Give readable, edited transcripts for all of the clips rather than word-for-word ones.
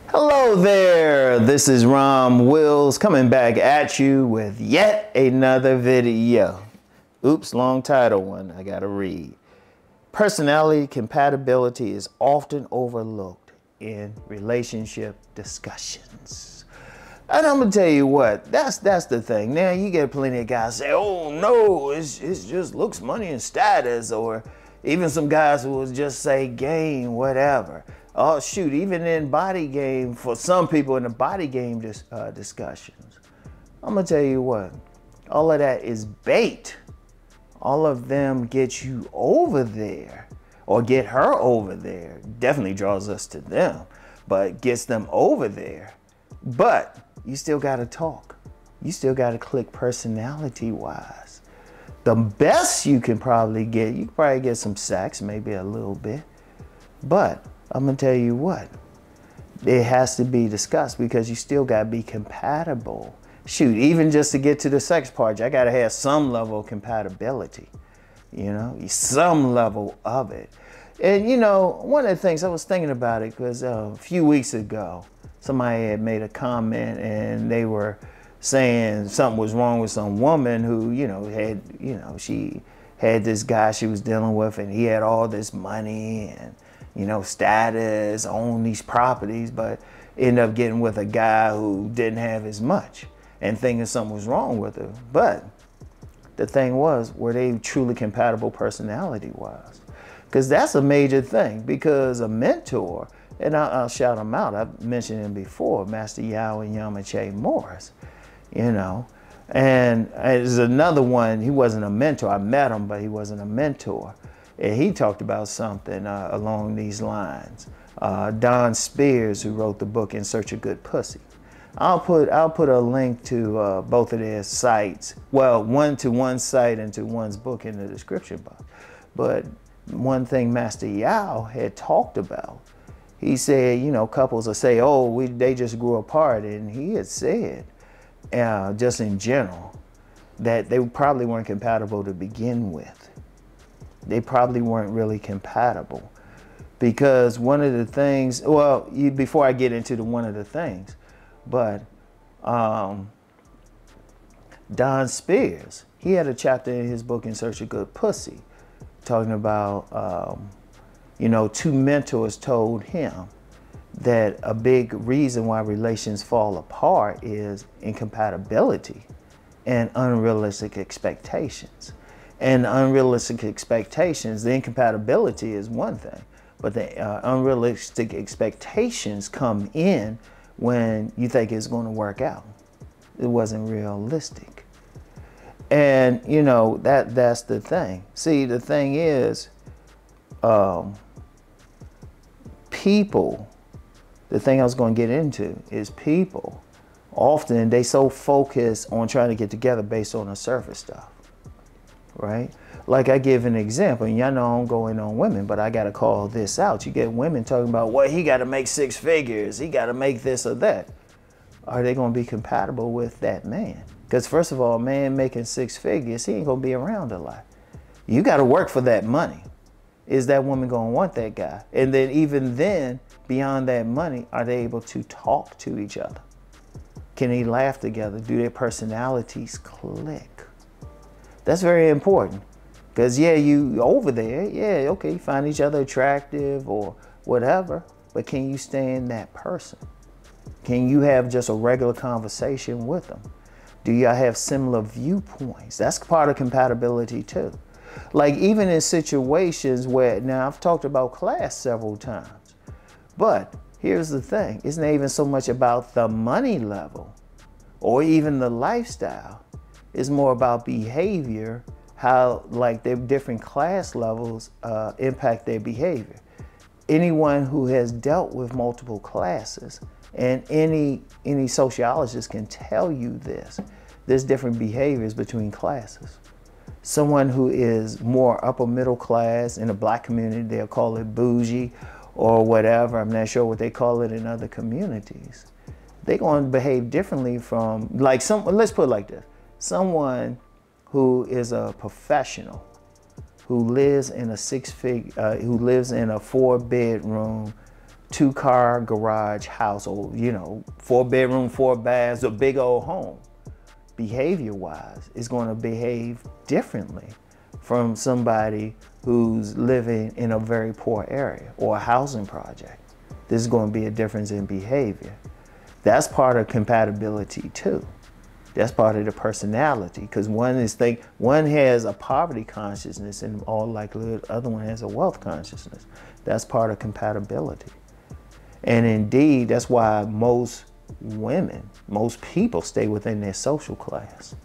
Hello there, this is Rom Wills coming back at you with yet another video. Oops, long title one, I gotta read. Personality compatibility is often overlooked in relationship discussions. And I'm gonna tell you what, that's the thing. Now you get plenty of guys say, oh no, it's just looks, money, and status, or even some guys who will just say game, whatever. Oh shoot, even in body game, for some people in the body game discussions, I'm gonna tell you what, all of that is bait. All of them get you over there, or get her over there. Definitely draws us to them, but gets them over there. But you still gotta talk. You still gotta click personality wise. The best you can probably get, you can probably get some sex, maybe a little bit, but I'm gonna tell you what, it has to be discussed because you still gotta be compatible. Shoot, even just to get to the sex part, I gotta have some level of compatibility, you know, some level of it. And you know, one of the things I was thinking about it because a few weeks ago, somebody had made a comment and they were saying something was wrong with some woman who, she had this guy she was dealing with and he had all this money and, status, own these properties, but ended up getting with a guy who didn't have as much and thinking something was wrong with her. But the thing was, were they truly compatible personality-wise? Because that's a major thing, because a mentor, and I'll shout him out, I've mentioned him before, Master Yao and Yamache Morris, and there's another one, he wasn't a mentor, I met him, but he wasn't a mentor. And he talked about something along these lines. Don Spears, who wrote the book In Search of Goodpussy. I'll put a link to both of their sites. Well, one to one site and to one's book in the description box. But one thing Master Yao had talked about, he said, couples will say, oh, they just grew apart. And he had said, just in general, that they probably weren't compatible to begin with. They probably weren't really compatible because one of the things, before I get into one of the things, but Don Spears, he had a chapter in his book In Search of Goodpussy talking about, two mentors told him that a big reason why relations fall apart is incompatibility and unrealistic expectations. And unrealistic expectations, the incompatibility is one thing, but the unrealistic expectations come in when you think it's going to work out. It wasn't realistic. And that's the thing. See, the thing is, people, the thing I was going to get into is people, often they so focus on trying to get together based on the surface stuff. Right? Like I give an example, and y'all know I don't go in on women, but I got to call this out. You get women talking about, well, he got to make 6 figures. He got to make this or that. Are they going to be compatible with that man? Because first of all, a man making 6 figures, he ain't going to be around a lot. You got to work for that money. Is that woman going to want that guy? And then even then, beyond that money, are they able to talk to each other? Can they laugh together? Do their personalities click? That's very important because, yeah, you over there, yeah, okay, you find each other attractive or whatever, but can you stand that person? Can you have just a regular conversation with them? Do y'all have similar viewpoints? That's part of compatibility too. Like even in situations where, now I've talked about class several times, but here's the thing, it's not even so much about the money level or even the lifestyle. It's more about behavior, how like their different class levels impact their behavior. Anyone who has dealt with multiple classes, and any sociologist can tell you this, there's different behaviors between classes. Someone who is more upper middle class in the black community, they'll call it bougie or whatever. I'm not sure what they call it in other communities. they're going to behave differently from, like, let's put it like this. Someone who is a professional, who lives in a who lives in a 4-bedroom, 2-car garage house, or, you know, 4-bedroom, 4 baths, a big old home, behavior-wise, is going to behave differently from somebody who's living in a very poor area or a housing project. There's going to be a difference in behavior. That's part of compatibility too. That's part of the personality, because one has a poverty consciousness, and in all likelihood, the other one has a wealth consciousness. That's part of compatibility. And indeed, that's why most women, most people stay within their social class.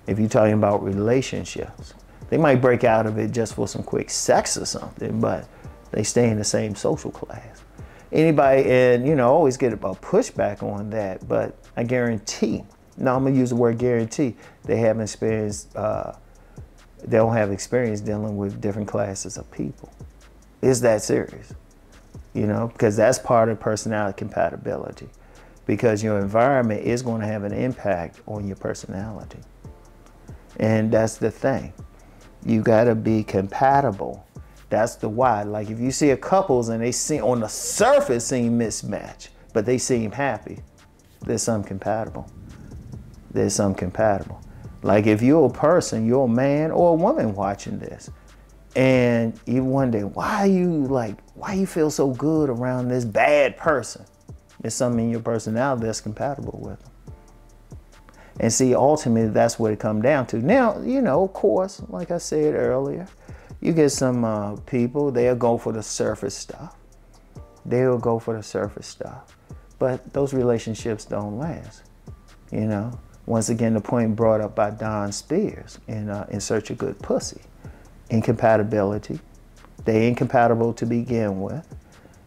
If you're talking about relationships, they might break out of it just for some quick sex or something, but they stay in the same social class. Anybody, and you know, always get a pushback on that, but I guarantee, no, I'm gonna use the word guarantee, they haven't experienced, they don't have experience dealing with different classes of people. It's that serious, you know, because that's part of personality compatibility, because your environment is going to have an impact on your personality. And that's the thing. You gotta be compatible. That's the why. Like if you see a couples and they seem on the surface seem mismatched, but they seem happy, there's something compatible. There's something compatible. Like if you're a person, you're a man or a woman watching this, and you wonder, why you feel so good around this bad person? There's something in your personality that's compatible with them. And see, ultimately, that's what it comes down to. Now, you know, of course, like I said earlier, you get some people, they'll go for the surface stuff. They'll go for the surface stuff. But those relationships don't last, you know? Once again, the point brought up by Don Spears in Search of Goodpussy. Incompatibility. They're incompatible to begin with.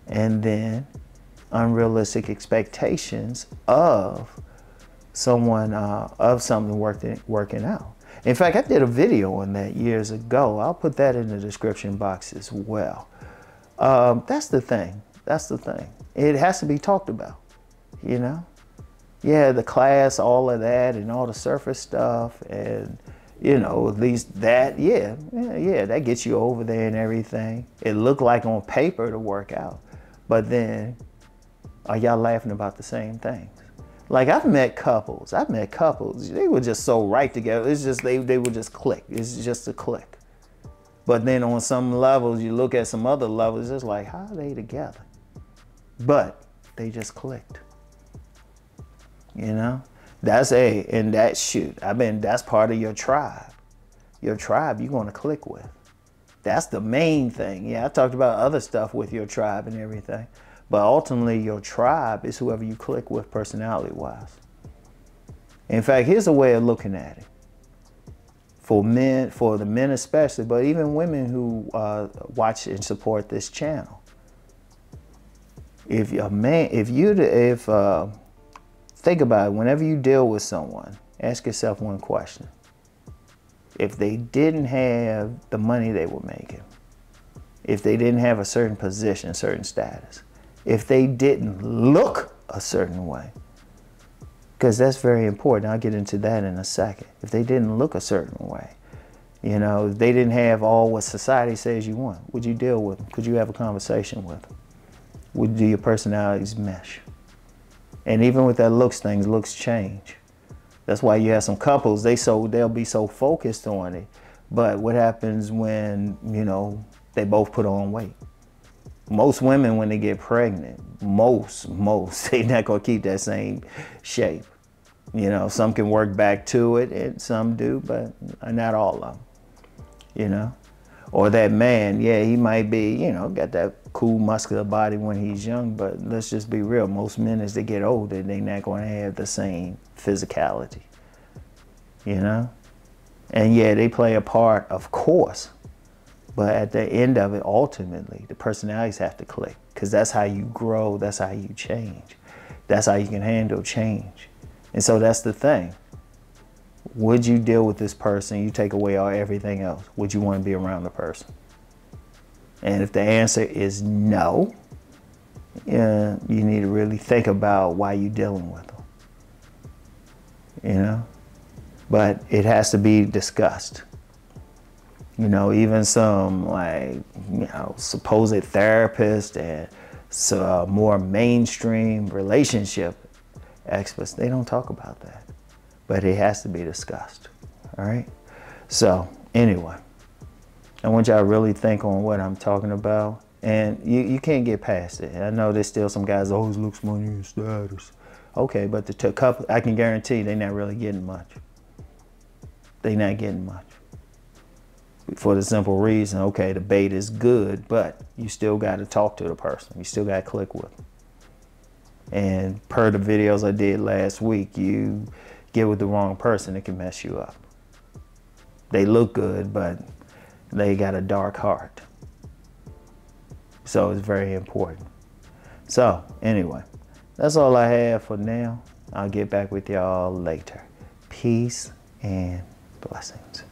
And then unrealistic expectations of someone, of something working out. In fact, I did a video on that years ago. I'll put that in the description box as well. That's the thing. That's the thing. It has to be talked about, you know? Yeah, the class, all of that, and all the surface stuff, and, you know, at least that, yeah, that gets you over there and everything. It looked like on paper to work out. But then, are y'all laughing about the same things? Like I've met couples, they were just so right together. It's just, they would just click. It's just a click. But then on some levels, you look at some other levels, it's like, how are they together? But they just clicked. You know? That's that's part of your tribe. Your tribe you're gonna click with. That's the main thing. Yeah, I talked about other stuff with your tribe and everything. But ultimately, your tribe is whoever you click with personality-wise. In fact, here's a way of looking at it. For the men especially, but even women who watch and support this channel. Think about it, whenever you deal with someone, ask yourself one question. If they didn't have the money they were making, if they didn't have a certain position, certain status, if they didn't look a certain way, because that's very important. I'll get into that in a second. If they didn't look a certain way, you know, if they didn't have all what society says you want, would you deal with them? Could you have a conversation with them? Do your personalities mesh? And even with that looks thing, looks change. That's why you have some couples, they'll be so focused on it. But what happens when, you know, they both put on weight? Most women, when they get pregnant, most, they're not gonna keep that same shape. You know, some can work back to it and some do, but not all of them, you know? Or that man, yeah, he might be, you know, got that cool muscular body when he's young, but let's just be real. Most men, as they get older, they're not gonna have the same physicality, you know? And yeah, they play a part, of course. But at the end of it, ultimately, the personalities have to click, because that's how you grow, that's how you change. That's how you can handle change. And so that's the thing. Would you deal with this person, you take away everything else? Would you want to be around the person? And if the answer is no, you need to really think about why you're dealing with them. you know, but it has to be discussed. You know, even some like, you know, supposed therapists and so more mainstream relationship experts, they don't talk about that, but it has to be discussed. All right. So anyway, I want y'all to really think on what I'm talking about, and you can't get past it. I know there's still some guys always looks money and status. Okay, but the couple, I can guarantee they're not really getting much. They're not getting much. For the simple reason, okay, the bait is good, but you still got to talk to the person. You still got to click with them. And per the videos I did last week, you get with the wrong person, it can mess you up. They look good, but they got a dark heart. So it's very important. So anyway, that's all I have for now. I'll get back with y'all later. Peace and blessings.